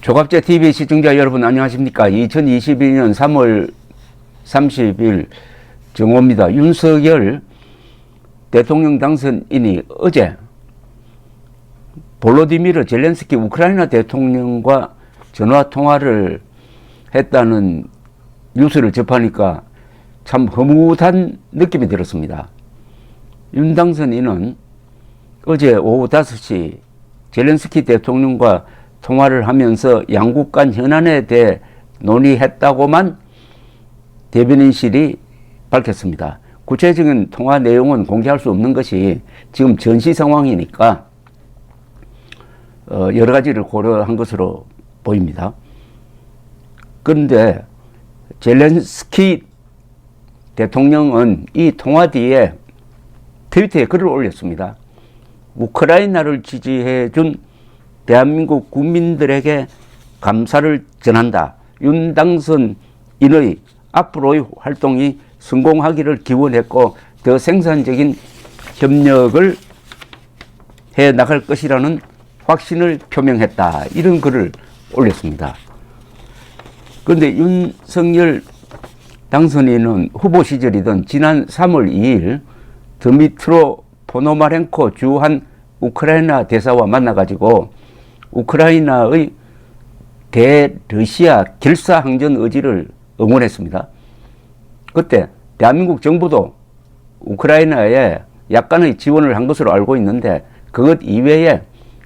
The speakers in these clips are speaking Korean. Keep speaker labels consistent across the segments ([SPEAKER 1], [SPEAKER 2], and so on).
[SPEAKER 1] 조갑제 TV 시청자 여러분 안녕하십니까? 2022년 3월 30일 정오입니다. 윤석열 대통령 당선인이 어제 볼로디미르 젤렌스키 우크라이나 대통령과 전화 통화를 했다는 뉴스를 접하니까 참 허무한 느낌이 들었습니다. 윤 당선인은 어제 오후 5시 젤렌스키 대통령과 통화를 하면서 양국 간 현안에 대해 논의했다고만 대변인실이 밝혔습니다. 구체적인 통화 내용은 공개할 수 없는 것이 지금 전시 상황이니까 여러 가지를 고려한 것으로 보입니다. 그런데 젤렌스키 대통령은 이 통화 뒤에 트위터에 글을 올렸습니다. 우크라이나를 지지해준 대한민국 국민들에게 감사를 전한다. 윤 당선인의 앞으로의 활동이 성공하기를 기원했고 더 생산적인 협력을 해 나갈 것이라는 확신을 표명했다. 이런 글을 올렸습니다. 그런데 윤석열 당선인은 후보 시절이던 지난 3월 2일 드미트로 포노마렌코 주한 우크라이나 대사와 만나가지고 우크라이나의 대러시아 결사항전 의지를 응원했습니다. 그때 대한민국 정부도 우크라이나에 약간의 지원을 한 것으로 알고 있는데 그것 이외에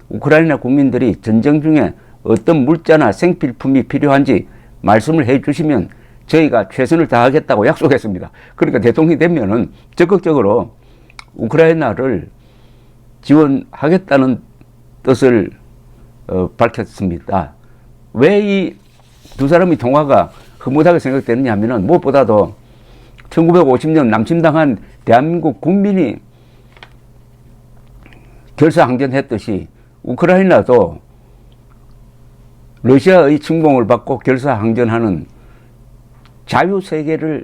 [SPEAKER 1] 우크라이나 국민들이 전쟁 중에 어떤 물자나 생필품이 필요한지 말씀을 해 주시면 저희가 최선을 다하겠다고 약속했습니다. 그러니까 대통령이 되면은 적극적으로 우크라이나를 지원하겠다는 뜻을 밝혔습니다. 왜 이 두 사람의 통화가 흐뭇하게 생각되느냐 하면은 무엇보다도 1950년 남침당한 대한민국 국민이 결사항전했듯이 우크라이나도 러시아의 침공을 받고 결사항전하는 자유세계를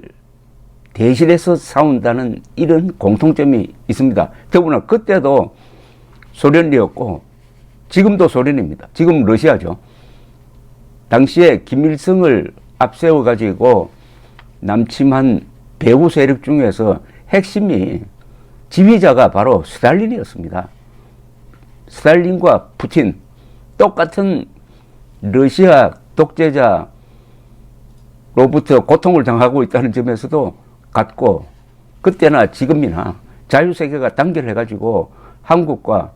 [SPEAKER 1] 대신해서 싸운다는 이런 공통점이 있습니다. 더구나 그때도 소련이었고 지금도 소련입니다. 지금 러시아죠. 당시에 김일성을 앞세워 가지고 남침한 배후 세력 중에서 핵심이 지휘자가 바로 스탈린이었습니다. 스탈린과 푸틴 똑같은 러시아 독재자로부터 고통을 당하고 있다는 점에서도 같고 그때나 지금이나 자유세계가 단결해 가지고 한국과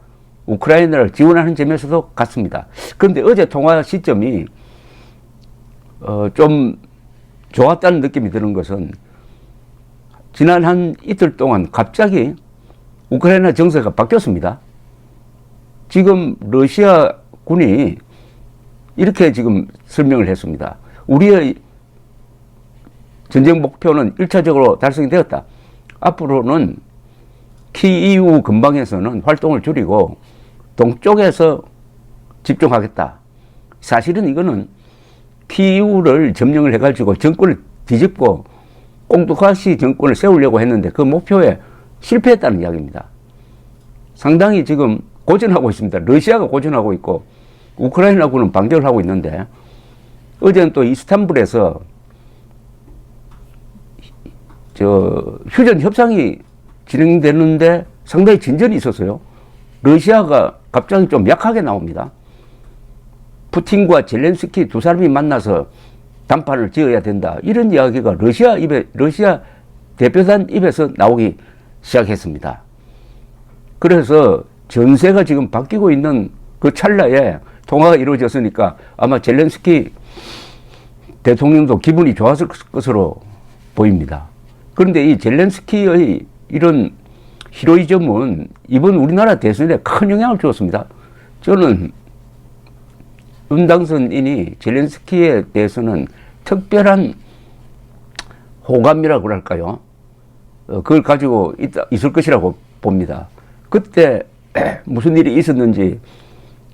[SPEAKER 1] 우크라이나를 지원하는 점에서도 같습니다. 그런데 어제 통화 시점이 좀 좋았다는 느낌이 드는 것은 지난 한 이틀 동안 갑자기 우크라이나 정세가 바뀌었습니다. 지금 러시아 군이 이렇게 지금 설명을 했습니다. 우리의 전쟁 목표는 1차적으로 달성이 되었다. 앞으로는 키이우 근방에서는 활동을 줄이고 동쪽에서 집중하겠다. 사실은 이거는 키이우를 점령을 해가지고 정권을 뒤집고 꽁두카시 정권을 세우려고 했는데 그 목표에 실패했다는 이야기입니다. 상당히 지금 고전하고 있습니다. 러시아가 고전하고 있고 우크라이나군은 반격을 하고 있는데 어제는 또 이스탄불에서 휴전 협상이 진행되는데 상당히 진전이 있었어요. 러시아가 갑자기 좀 약하게 나옵니다. 푸틴과 젤렌스키 두 사람이 만나서 담판을 지어야 된다. 이런 이야기가 러시아 대표단 입에서 나오기 시작했습니다. 그래서 전세가 지금 바뀌고 있는 그 찰나에 통화가 이루어졌으니까 아마 젤렌스키 대통령도 기분이 좋았을 것으로 보입니다. 그런데 이 젤렌스키의 이런 히로이즘은 이번 우리나라 대선에 큰 영향을 주었습니다. 저는 윤 당선인이 젤렌스키에 대해서는 특별한 호감이라고 할까요? 그걸 가지고 있을 것이라고 봅니다. 그때 무슨 일이 있었는지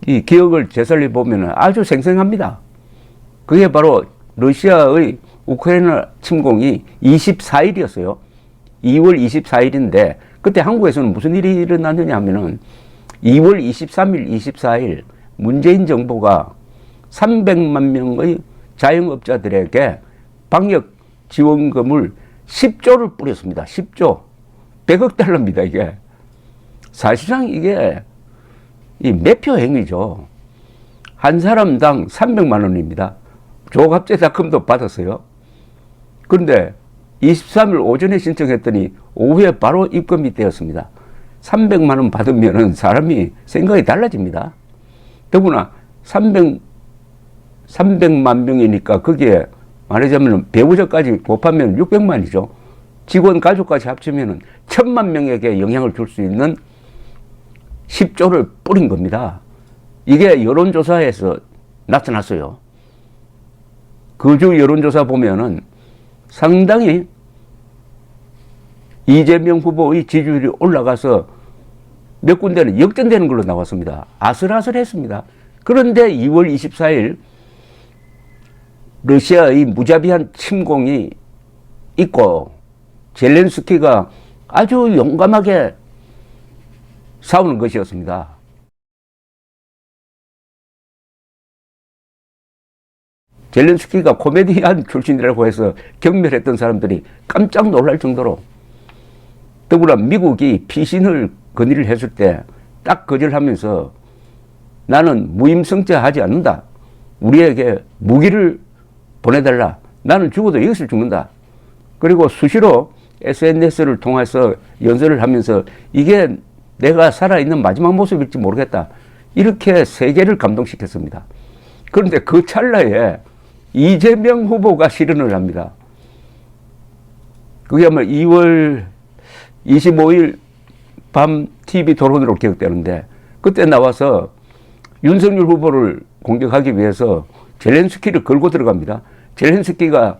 [SPEAKER 1] 이 기억을 되살려 보면 아주 생생합니다. 그게 바로 러시아의 우크라이나 침공이 24일이었어요. 2월 24일인데 그때 한국에서는 무슨 일이 일어났느냐 하면은 2월 23일, 24일 문재인 정부가 300만 명의 자영업자들에게 방역 지원금을 10조를 뿌렸습니다. 10조. 100억 달러입니다, 이게. 사실상 이게 이 매표 행위죠. 한 사람당 300만 원입니다. 조갑제닷컴도 받았어요. 그런데 23일 오전에 신청했더니 오후에 바로 입금이 되었습니다. 300만 원 받으면 사람이 생각이 달라집니다. 더구나 300만 명이니까 거기에 말하자면 배우자까지 곱하면 600만이죠. 직원 가족까지 합치면 1000만 명에게 영향을 줄 수 있는 10조를 뿌린 겁니다. 이게 여론조사에서 나타났어요. 그 주 여론조사 보면은 상당히 이재명 후보의 지지율이 올라가서 몇 군데는 역전되는 걸로 나왔습니다. 아슬아슬했습니다. 그런데 2월 24일 러시아의 무자비한 침공이 있고 젤렌스키가 아주 용감하게 싸우는 것이었습니다. 젤렌스키가 코미디언 출신이라고 해서 경멸했던 사람들이 깜짝 놀랄 정도로, 더구나 미국이 피신을 건의를 했을 때 딱 거절하면서 나는 무임승차하지 않는다. 우리에게 무기를 보내달라. 나는 죽어도 여기서 죽는다. 그리고 수시로 SNS를 통해서 연설을 하면서 이게 내가 살아있는 마지막 모습일지 모르겠다. 이렇게 세계를 감동시켰습니다. 그런데 그 찰나에 이재명 후보가 실언을 합니다. 그게 아마 2월 25일 밤 TV 토론으로 기억되는데, 그때 나와서 윤석열 후보를 공격하기 위해서 젤렌스키를 걸고 들어갑니다. 젤렌스키가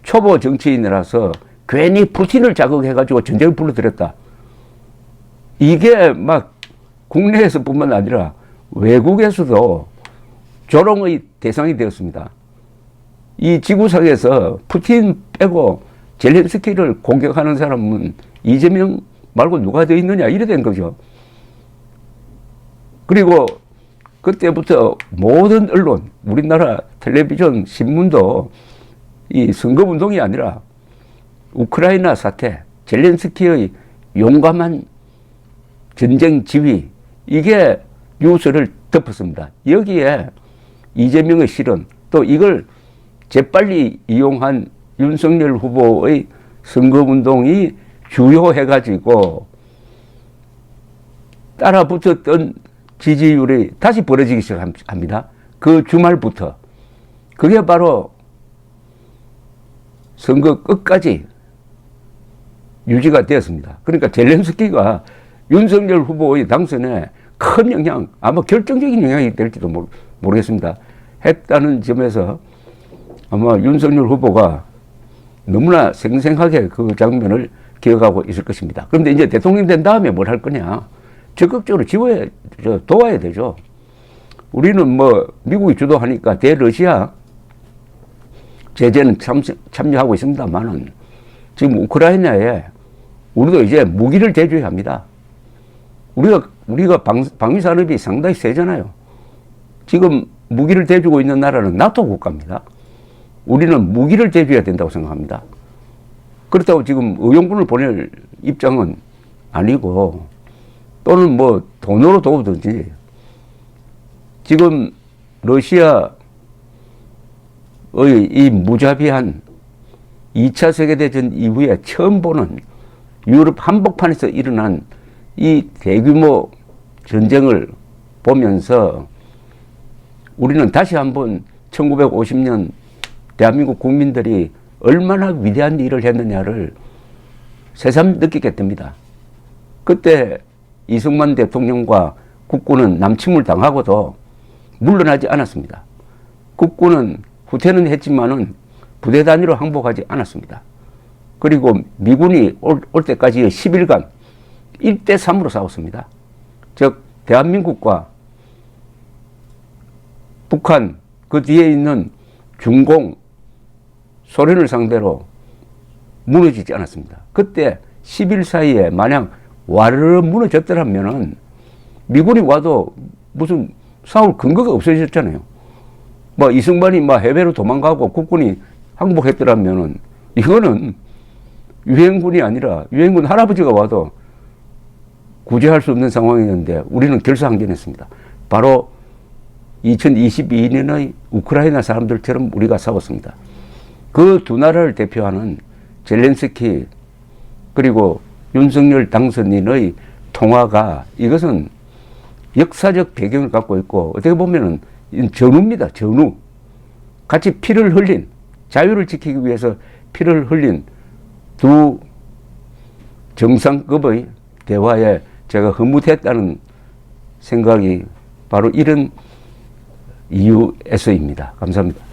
[SPEAKER 1] 초보 정치인이라서 괜히 푸틴을 자극해가지고 전쟁을 불러들였다. 이게 막 국내에서뿐만 아니라 외국에서도 조롱의 대상이 되었습니다. 이 지구상에서 푸틴 빼고 젤렌스키를 공격하는 사람은 이재명 말고 누가 더 있느냐, 이래 된 거죠. 그리고 그때부터 모든 언론, 우리나라 텔레비전, 신문도 이 선거운동이 아니라 우크라이나 사태, 젤렌스키의 용감한 전쟁 지휘, 이게 뉴스를 덮었습니다. 여기에 이재명의 실언, 또 이걸 재빨리 이용한 윤석열 후보의 선거운동이 주요해가지고 따라붙었던 지지율이 다시 벌어지기 시작합니다. 그 주말부터. 그게 바로 선거 끝까지 유지가 되었습니다. 그러니까 젤렌스키가 윤석열 후보의 당선에 큰 영향, 아마 결정적인 영향이 될지도 모르겠습니다. 했다는 점에서 아마 윤석열 후보가 너무나 생생하게 그 장면을 기억하고 있을 것입니다. 그런데 이제 대통령 된 다음에 뭘 할 거냐? 적극적으로 도와야 되죠. 우리는 뭐 미국이 주도하니까 대러시아 제재는 참여하고 있습니다만은 지금 우크라이나에 우리도 이제 무기를 대줘야 합니다. 우리가 방위 산업이 상당히 세잖아요. 지금 무기를 대주고 있는 나라는 나토 국가입니다. 우리는 무기를 대줘야 된다고 생각합니다. 그렇다고 지금 의용군을 보낼 입장은 아니고, 또는 뭐 돈으로 도우든지. 지금 러시아의 이 무자비한 2차 세계대전 이후에 처음 보는 유럽 한복판에서 일어난 이 대규모 전쟁을 보면서 우리는 다시 한번 1950년 대한민국 국민들이 얼마나 위대한 일을 했느냐를 새삼 느끼게 됩니다. 그때 이승만 대통령과 국군은 남침을 당하고도 물러나지 않았습니다. 국군은 후퇴는 했지만은 부대 단위로 항복하지 않았습니다. 그리고 미군이 올 때까지 10일간 1대3으로 싸웠습니다. 즉 대한민국과 북한, 그 뒤에 있는 중공, 소련을 상대로 무너지지 않았습니다. 그때 10일 사이에 만약 와르르 무너졌더라면은 미군이 와도 무슨 싸울 근거가 없어졌잖아요. 뭐 이승만이 막 해외로 도망가고 국군이 항복했더라면은 이거는 유엔군이 아니라 유엔군 할아버지가 와도 구제할 수 없는 상황이었는데 우리는 결사항전했습니다. 바로 2022년의 우크라이나 사람들처럼 우리가 싸웠습니다. 그 두 나라를 대표하는 젤렌스키 그리고 윤석열 당선인의 통화가 이것은 역사적 배경을 갖고 있고 어떻게 보면은 전우입니다. 전우. 같이 피를 흘린 자유를 지키기 위해서 피를 흘린 두 정상급의 대화에 제가 흐뭇했다는 생각이 바로 이런 이유에서입니다. 감사합니다.